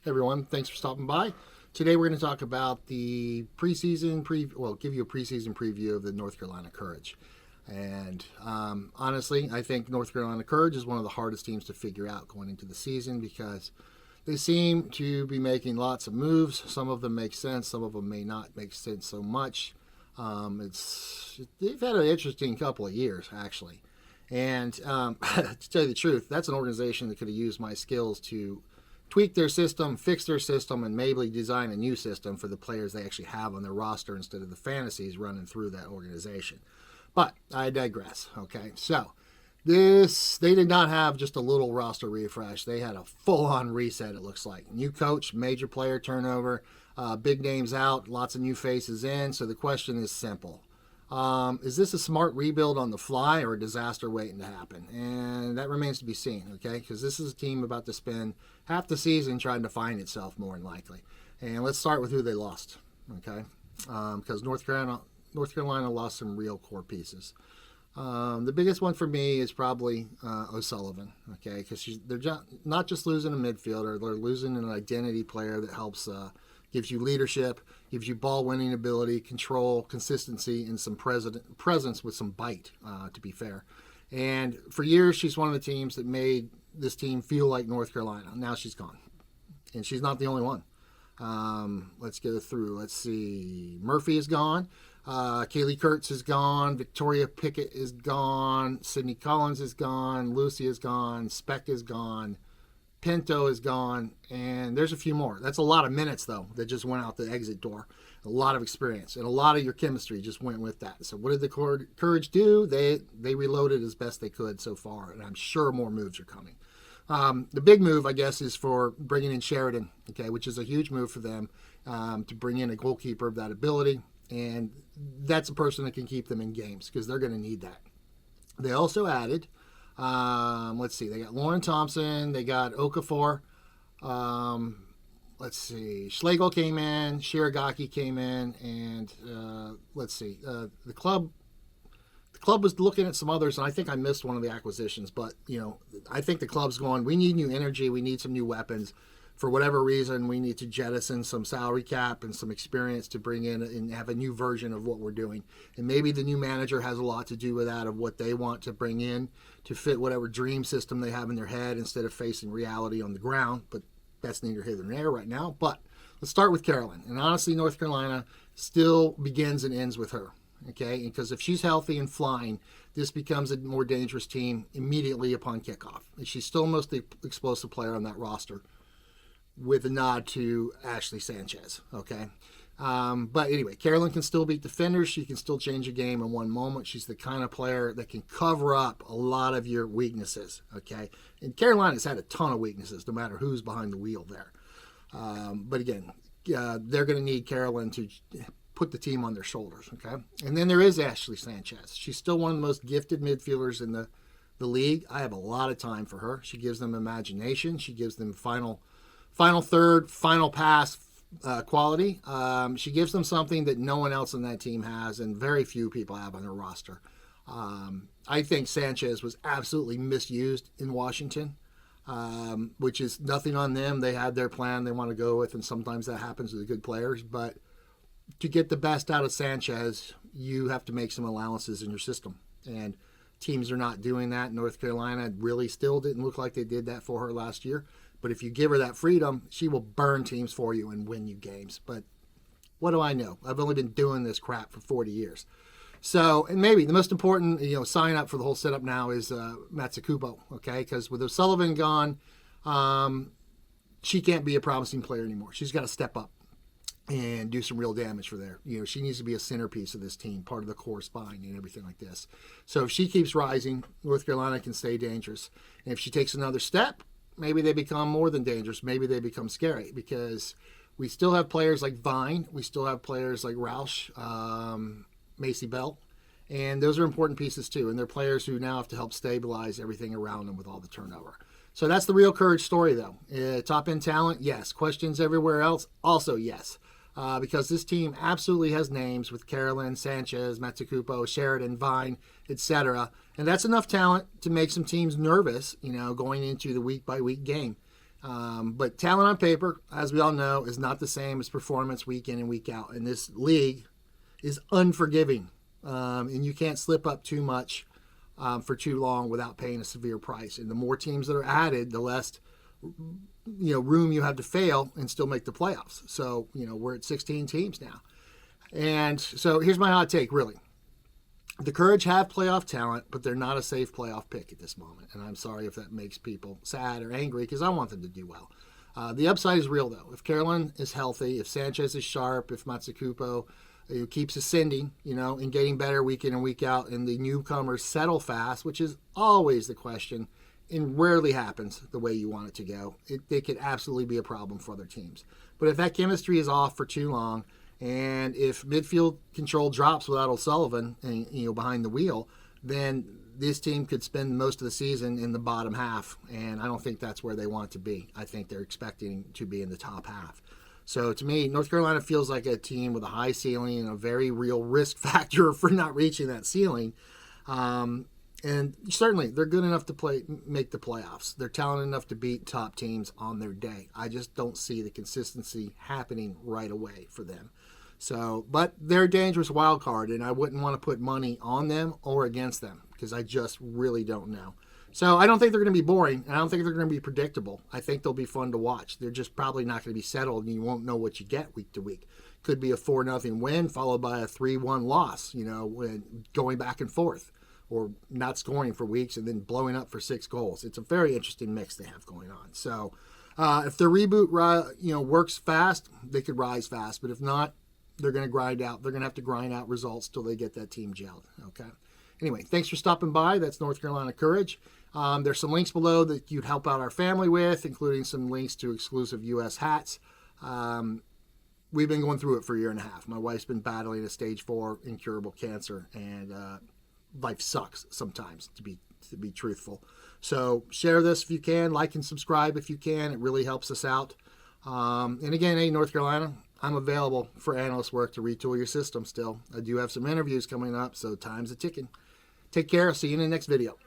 Hey everyone, thanks for stopping by. Today we're going to talk about the preseason give you a preseason preview of the North Carolina Courage. And honestly, I think North Carolina Courage is one of the hardest teams to figure out going into the season because they seem to be making lots of moves. Some of them make sense, some of them may not make sense so much. They've had an interesting couple of years actually, and to tell you the truth, that's an organization that could have used my skills to tweak their system, fix their system, and maybe design a new system for the players they actually have on their roster instead of the fantasies running through that organization. But I digress. Okay, so they did not have just a little roster refresh. They had a full-on reset, it looks like. New coach, major player turnover, big names out, lots of new faces in. So the question is simple. Is this a smart rebuild on the fly or a disaster waiting to happen? And that remains to be seen, okay? Because this is a team about to spend half the season trying to find itself more than likely. And let's start with who they lost, okay? Because North Carolina lost some real core pieces. The biggest one for me is probably O'Sullivan, okay? Because they're not just losing a midfielder, they're losing an identity player that helps gives you leadership, gives you ball-winning ability, control, consistency, and some presence with some bite, to be fair. And for years, she's one of the teams that made this team feel like North Carolina. Now she's gone. And she's not the only one. Let's go through. Let's see. Murphy is gone. Kaylee Kurtz is gone. Victoria Pickett is gone. Sydney Collins is gone. Lucy is gone. Speck is gone. Pinto is gone, and there's a few more. That's a lot of minutes, though, that just went out the exit door. A lot of experience, and a lot of your chemistry just went with that. So what did the Courage do? They reloaded as best they could so far, and I'm sure more moves are coming. The big move, I guess, is for bringing in Sheridan, okay, which is a huge move for them to bring in a goalkeeper of that ability, and that's a person that can keep them in games because they're going to need that. They also added... let's see. They got Lauren Thompson. They got Okafor. Let's see. Schlegel came in. Shiragaki came in, and let's see. The club was looking at some others, and I think I missed one of the acquisitions. But I think the club's going. We need new energy. We need some new weapons. For whatever reason, we need to jettison some salary cap and some experience to bring in and have a new version of what we're doing. And maybe the new manager has a lot to do with that, of what they want to bring in to fit whatever dream system they have in their head instead of facing reality on the ground. But that's neither here nor there right now. But let's start with Carolyn. And honestly, North Carolina still begins and ends with her. Okay, because if she's healthy and flying, this becomes a more dangerous team immediately upon kickoff. And she's still the most explosive player on that roster, with a nod to Ashley Sanchez, okay? But anyway, Carolyn can still beat defenders. She can still change a game in one moment. She's the kind of player that can cover up a lot of your weaknesses, okay? And Carolina's had a ton of weaknesses, no matter who's behind the wheel there. But again, they're going to need Carolyn to put the team on their shoulders, okay? And then there is Ashley Sanchez. She's still one of the most gifted midfielders in the league. I have a lot of time for her. She gives them imagination. She gives them final third, final pass quality. She gives them something that no one else on that team has and very few people have on their roster. I think Sanchez was absolutely misused in Washington, which is nothing on them. They had their plan they want to go with, and sometimes that happens with the good players. But to get the best out of Sanchez, you have to make some allowances in your system. And teams are not doing that. North Carolina really still didn't look like they did that for her last year. But if you give her that freedom, she will burn teams for you and win you games. But what do I know? I've only been doing this crap for 40 years. So, and maybe the most important, sign up for the whole setup now is Matsukubo, okay? Because with O'Sullivan gone, she can't be a promising player anymore. She's got to step up and do some real damage for there. She needs to be a centerpiece of this team, part of the core spine and everything like this. So if she keeps rising, North Carolina can stay dangerous. And if she takes another step, maybe they become more than dangerous. Maybe they become scary because we still have players like Vine. We still have players like Roush, Macy Bell. And those are important pieces too. And they're players who now have to help stabilize everything around them with all the turnover. So that's the real Courage story, though. Top end talent, yes. Questions everywhere else, also yes. Because this team absolutely has names with Carolyn, Sanchez, Matsukupo, Sheridan, Vine, etc. And that's enough talent to make some teams nervous, going into the week-by-week game. But talent on paper, as we all know, is not the same as performance week in and week out. And this league is unforgiving. And you can't slip up too much for too long without paying a severe price. And the more teams that are added, the less room you have to fail and still make the playoffs. So, we're at 16 teams now. And so here's my hot take, really. The Courage have playoff talent, but they're not a safe playoff pick at this moment. And I'm sorry if that makes people sad or angry, because I want them to do well. The upside is real, though. If Carolyn is healthy, if Sanchez is sharp, if Matsukupo keeps ascending, and getting better week in and week out, and the newcomers settle fast, which is always the question, and rarely happens the way you want it to go, they could absolutely be a problem for other teams. But if that chemistry is off for too long, and if midfield control drops without O'Sullivan and, behind the wheel, then this team could spend most of the season in the bottom half, and I don't think that's where they want to be. I think they're expecting to be in the top half. So to me, North Carolina feels like a team with a high ceiling and a very real risk factor for not reaching that ceiling. And certainly, they're good enough to make the playoffs. They're talented enough to beat top teams on their day. I just don't see the consistency happening right away for them. So, but they're a dangerous wild card, and I wouldn't want to put money on them or against them because I just really don't know. So I don't think they're going to be boring, and I don't think they're going to be predictable. I think they'll be fun to watch. They're just probably not going to be settled, and you won't know what you get week to week. Could be a 4-0 win followed by a 3-1 loss, when going back and forth, or not scoring for weeks and then blowing up for 6 goals. It's a very interesting mix they have going on. So if their reboot works fast, they could rise fast. But if not, they're going to grind out. They're going to have to grind out results till they get that team gelled. Okay. Anyway, thanks for stopping by. That's North Carolina Courage. There's some links below that you'd help out our family with, including some links to exclusive U.S. hats. We've been going through it for a year and a half. My wife's been battling a stage 4 incurable cancer, and life sucks sometimes, to be truthful. So share this if you can, like and subscribe if you can. It really helps us out. And again, hey, North Carolina, I'm available for analyst work to retool your system still. I do have some interviews coming up, so time's a ticking. Take care. I'll see you in the next video.